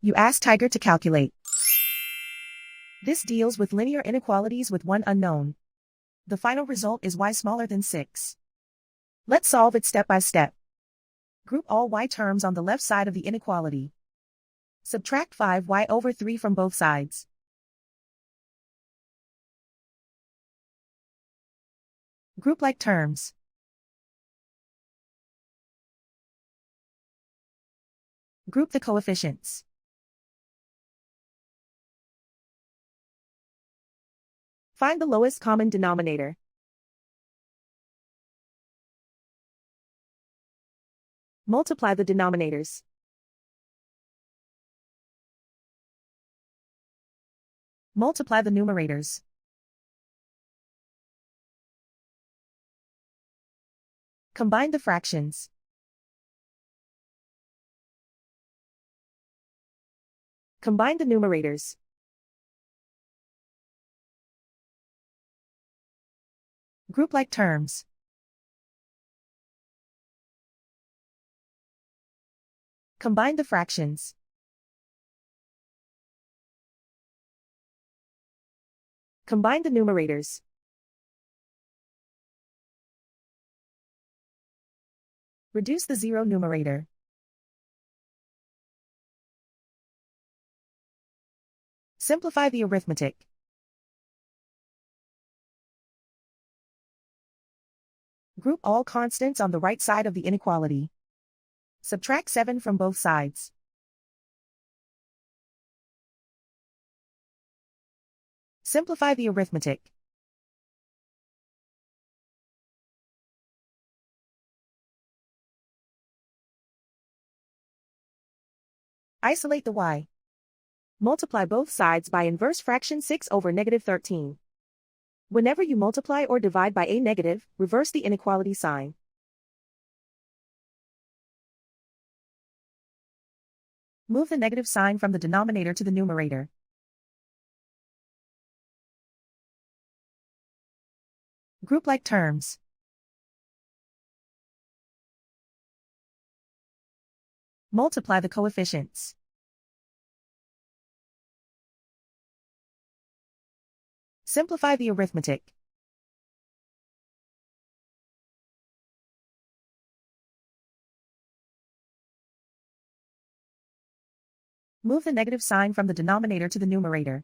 You ask Tiger to calculate. This deals with linear inequalities with one unknown. The final result is y smaller than 6. Let's solve it step by step. Group all y terms on the left side of the inequality. Subtract 5y over 3 from both sides. Group like terms. Group the coefficients. Find the lowest common denominator. Multiply the denominators. Multiply the numerators. Combine the fractions. Combine the numerators. Group like terms. Combine the fractions. Combine the numerators. Reduce the zero numerator. Simplify the arithmetic. Group all constants on the right side of the inequality. Subtract 7 from both sides. Simplify the arithmetic. Isolate the y. Multiply both sides by inverse fraction 6 over negative 13. Whenever you multiply or divide by a negative, reverse the inequality sign. Move the negative sign from the denominator to the numerator. Group like terms. Multiply the coefficients. Simplify the arithmetic. Move the negative sign from the denominator to the numerator.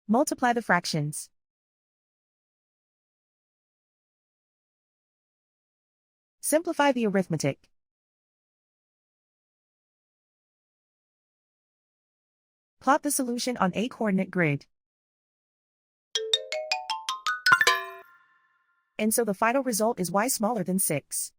Multiply the fractions. Simplify the arithmetic. Plot the solution on a coordinate grid. And so the final result is y smaller than 6.